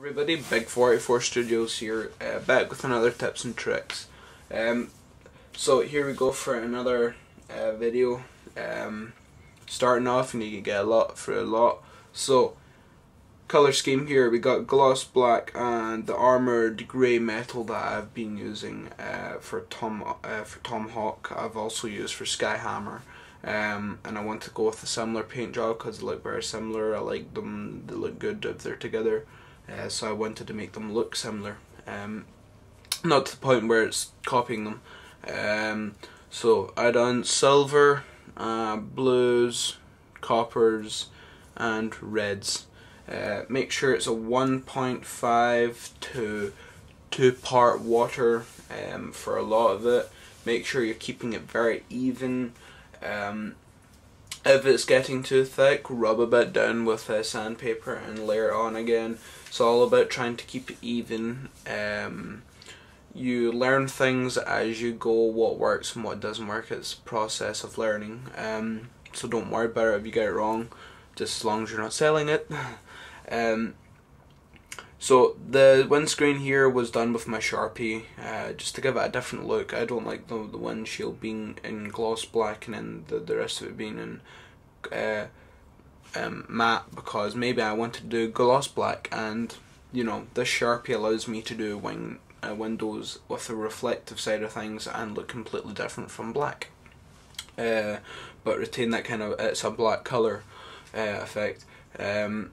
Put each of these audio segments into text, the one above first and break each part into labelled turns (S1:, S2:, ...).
S1: Everybody, BIG44 Studios here, back with another tips and tricks. So here we go for another video. Starting off, and you can get through a lot. So color scheme here, we got gloss black and the armored grey metal that I've been using for Tomahawk. I've also used for Skyhammer. And I want to go with a similar paint job because they look very similar. I like them, they look good if they're together. So I wanted to make them look similar, not to the point where it's copying them. So I done silver, blues, coppers and reds. Make sure it's a 1.5 to 2 part water for a lot of it. Make sure you're keeping it very even. If it's getting too thick, rub a bit down with sandpaper and layer it on again. It's all about trying to keep it even. You learn things as you go, what works and what doesn't work. It's a process of learning. So don't worry about it if you get it wrong, just as long as you're not selling it. So the windscreen here was done with my Sharpie, just to give it a different look. I don't like the windshield being in gloss black and then the rest of it being in matte, because maybe I want to do gloss black, and you know, this Sharpie allows me to do windows with the reflective side of things and look completely different from black, but retain that kind of, it's a black color effect.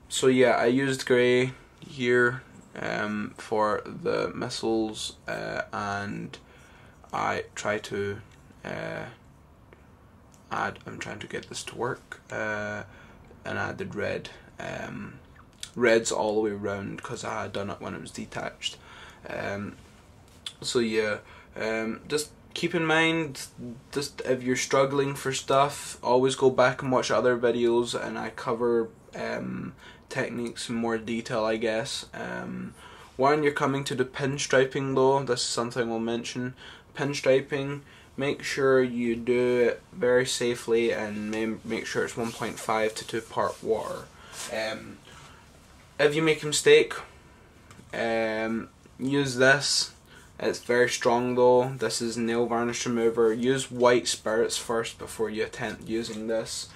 S1: So yeah, I used grey here for the missiles, and I try to I'm trying to get this to work, and added red. Red's all the way around because I had done it when it was detached. So yeah, just keep in mind, just if you're struggling for stuff, always go back and watch other videos, and I cover techniques in more detail, I guess. When you're coming to the pinstriping though, this is something we'll mention. Pinstriping, make sure you do it very safely and make sure it's 1.5 to 2 part water. If you make a mistake, use this. It's very strong though. This is nail varnish remover. Use white spirits first before you attempt using this.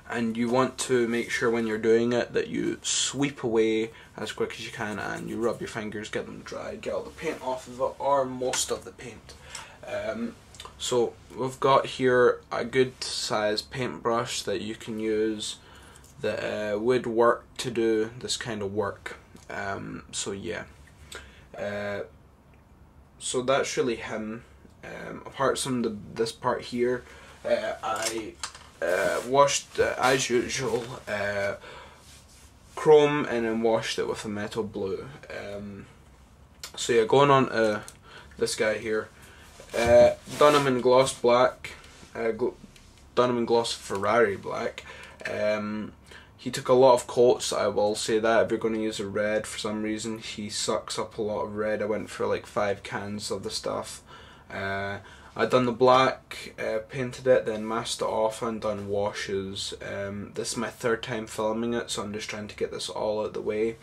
S1: And you want to make sure when you're doing it that you sweep away as quick as you can, and you rub your fingers, get them dry, get all the paint off of it, or most of the paint. So we've got here a good size paintbrush that you can use that would work to do this kind of work. So yeah, so that's really him. Apart from this part here, I washed as usual chrome and then washed it with a metal blue. So yeah, going on to this guy here, done him in gloss black, done him in gloss Ferrari black. He took a lot of coats, I will say that. If you're going to use a red, for some reason he sucks up a lot of red. I went for like 5 cans of the stuff. I done the black, painted it, then masked it off and done washes. This is my 3rd time filming it, so I'm just trying to get this all out of the way.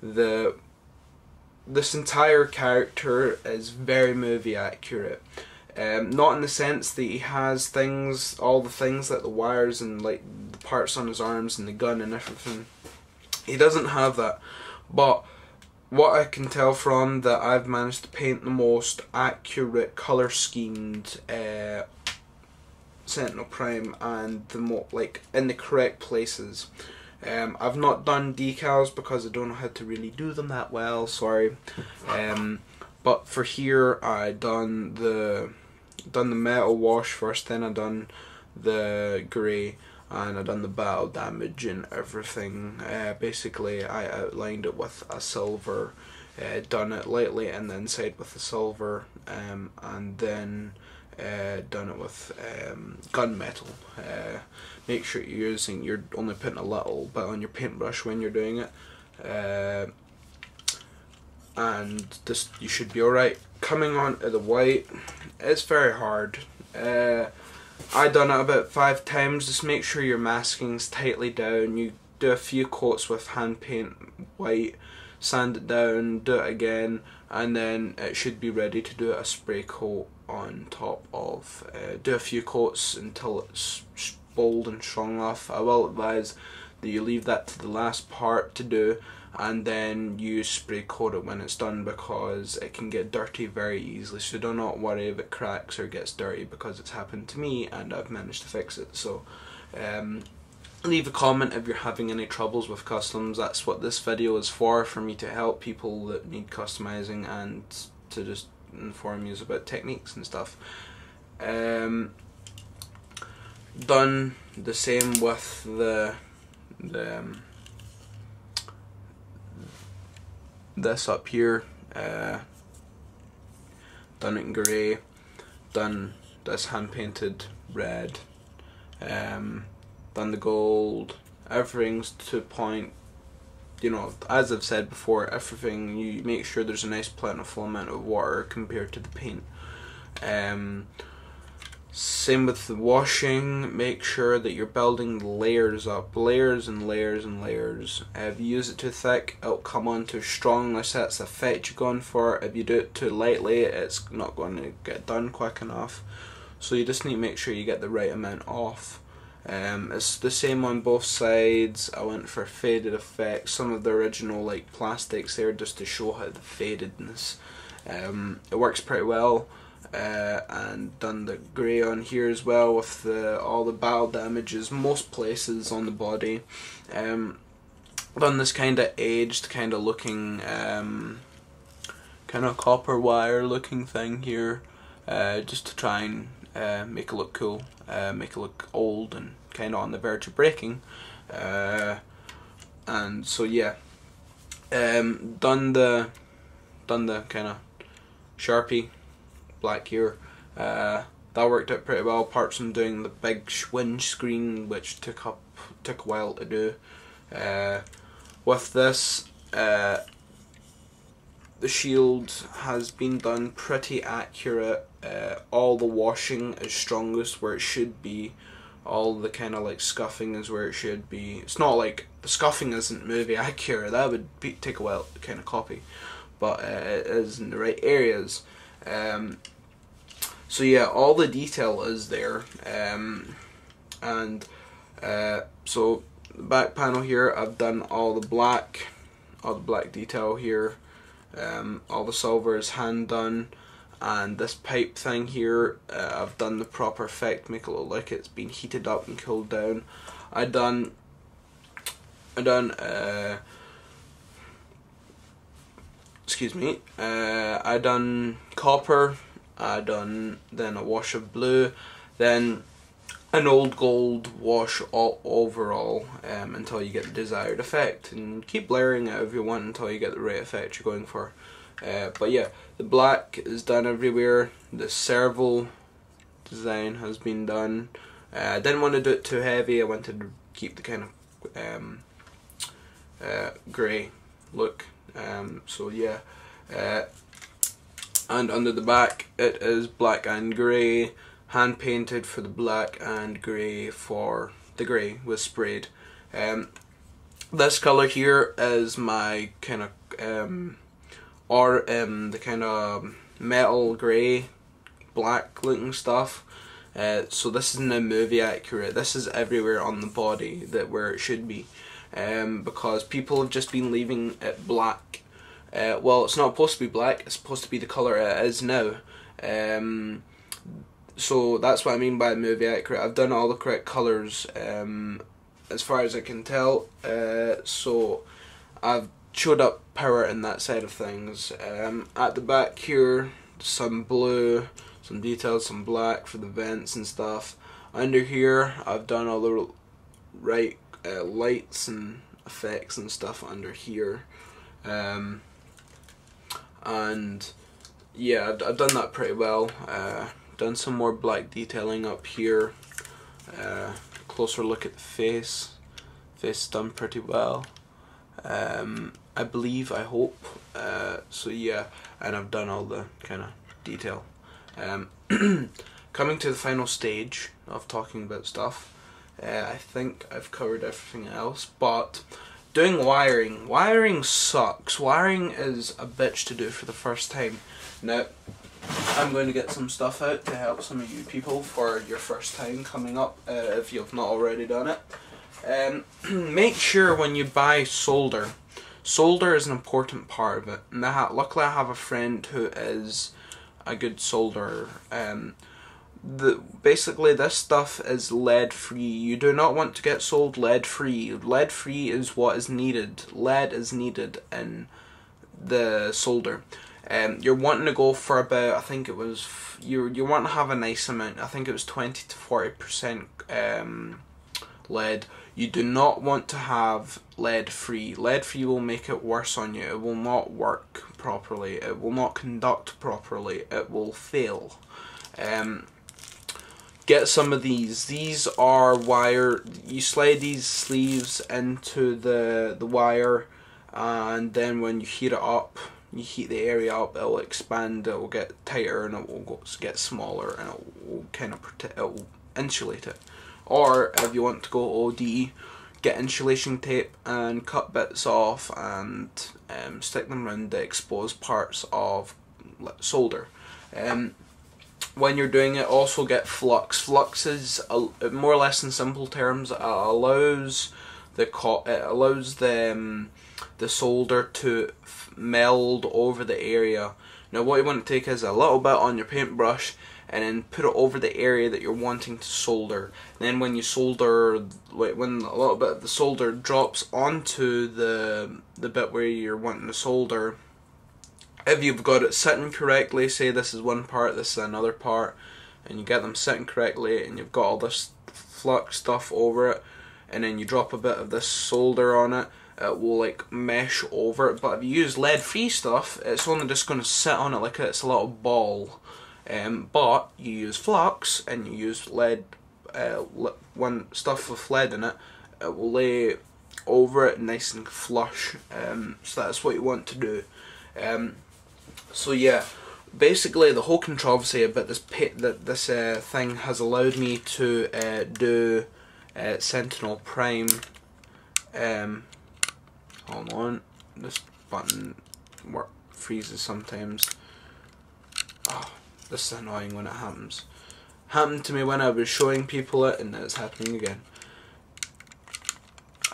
S1: This entire character is very movie accurate. Not in the sense that he has things, all the things like the wires and like the parts on his arms and the gun and everything. He doesn't have that, but what I can tell from that, I've managed to paint the most accurate colour schemed Sentinel Prime, and the like in the correct places. I've not done decals because I don't know how to really do them that well, sorry. But for here I done the metal wash first, then I done the grey, and I done the battle damage and everything. Basically I outlined it with a silver, done it lightly and then inside with the silver, and then done it with gunmetal. Make sure you're only putting a little bit on your paintbrush when you're doing it, and this, you should be alright. Coming on to the white, it's very hard. I done it about 5 times. Just make sure your masking's tightly down. You do a few coats with hand paint white, sand it down, do it again, and then it should be ready to do a spray coat on top of. Do a few coats until it's bold and strong enough. I will advise that you leave that to the last part to do, and then you spray coat it when it's done, because it can get dirty very easily. So do not worry if it cracks or gets dirty, because it's happened to me and I've managed to fix it. So leave a comment if you're having any troubles with customs. That's what this video is for me to help people that need customizing and to just inform you about techniques and stuff. Done the same with this up here, done it in grey, done this hand painted red, done the gold. Everything's to point, you know, as I've said before, everything, you make sure there's a nice plentiful amount of water compared to the paint. Same with the washing, make sure that you're building the layers up, layers and layers and layers. If you use it too thick, it'll come on too strong unless that's the effect you're going for. If you do it too lightly, it's not going to get done quick enough. So you just need to make sure you get the right amount off. It's the same on both sides. I went for faded effects, some of the original like plastics there, just to show how the fadedness. It works pretty well. And done the grey on here as well with all the battle damages most places on the body. Done this kind of aged, kind of looking, kind of copper wire looking thing here, just to try and make it look cool, make it look old and kind of on the verge of breaking. And so yeah, done the kind of Sharpie black here. That worked out pretty well, apart from doing the big windscreen, which took a while to do. With this, the shield has been done pretty accurate. All the washing is strongest where it should be. All the kind of like scuffing is where it should be. It's not like the scuffing isn't movie accurate, that would take a while to kind of copy, but it is in the right areas. So yeah, all the detail is there, so the back panel here, I've done all the black detail here. All the silver is hand done, and this pipe thing here, I've done the proper effect, make it look like it's been heated up and cooled down. I done copper, I done then a wash of blue, then an old gold wash all overall, until you get the desired effect, and keep layering it if you want until you get the right effect you're going for. But yeah, the black is done everywhere. The serval design has been done. I didn't want to do it too heavy, I wanted to keep the kind of grey look. So yeah, and under the back it is black and grey, hand painted for the black and grey for the grey was sprayed. This colour here is my kind of the kind of metal grey black looking stuff. So this is now movie accurate. This is everywhere on the body where it should be, because people have just been leaving it black. Well, it's not supposed to be black, it's supposed to be the colour it is now. So that's what I mean by movie accurate. I've done all the correct colours as far as I can tell. So I've showed up power in that side of things. At the back here, some blue, some details, some black for the vents and stuff. Under here, I've done all the right lights and effects and stuff under here. And yeah, I've done that pretty well. Done some more black detailing up here. Closer look at the face. Face done pretty well. I believe, I hope. So yeah, and I've done all the kind of detail. Coming to the final stage of talking about stuff. I think I've covered everything else, but doing wiring sucks. Wiring is a bitch to do for the first time. Now, I'm going to get some stuff out to help some of you people for your first time coming up, if you've not already done it. Make sure when you buy solder is an important part of it. And luckily I have a friend who is a good solderer. Basically this stuff is lead free. You do not want to get sold lead free. Lead free is what is needed. Lead is needed in the solder. You're wanting to go for about, I think it was, you want to have a nice amount. I think it was 20 to 40% lead. You do not want to have lead free. Lead free will make it worse on you. It will not work properly. It will not conduct properly. It will fail. Get some of these. These are wire. You slide these sleeves into the wire, and then when you heat it up, you heat the area up, it will expand, it will get tighter, and it will get smaller, and it will kind of protect, it will insulate it. Or if you want to go OD, get insulation tape and cut bits off and stick them around the exposed parts of solder. When you're doing it, also get flux. Flux is, more or less in simple terms, allows the solder to meld over the area. Now what you want to take is a little bit on your paintbrush and then put it over the area that you're wanting to solder. And then when you solder, when a little bit of the solder drops onto the bit where you're wanting to solder, if you've got it sitting correctly, say this is one part, this is another part, and you get them sitting correctly and you've got all this flux stuff over it, and then you drop a bit of this solder on it, it will like mesh over it. But if you use lead free stuff, it's only just going to sit on it like it's a little ball. But you use flux and you use lead, stuff with lead in it, it will lay over it nice and flush. So that's what you want to do. So yeah, basically the whole controversy about this thing has allowed me to do Sentinel Prime. Hold on, this button freezes sometimes. Oh, this is annoying when it happens. Happened to me when I was showing people it, and now it's happening again.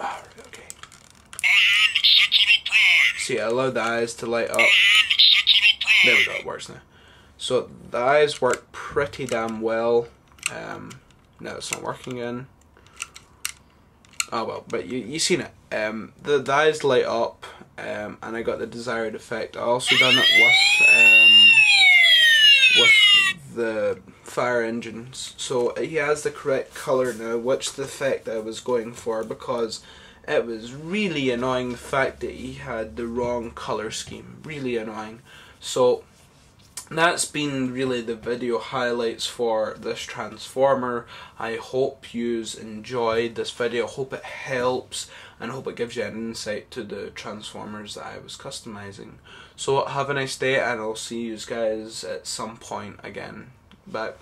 S1: Oh, okay. See, I allowed the eyes to light up. There we go, it works now. So the eyes work pretty damn well. Now it's not working again. Oh well, but you seen it. The eyes light up, and I got the desired effect. I also done it with the fire engines, so he has the correct colour now, which the effect I was going for, because it was really annoying the fact that he had the wrong colour scheme. Really annoying. So that's been really the video highlights for this transformer. I hope you enjoyed this video, hope it helps, and hope it gives you an insight to the transformers that I was customizing. So have a nice day, and I'll see you guys at some point again. Bye.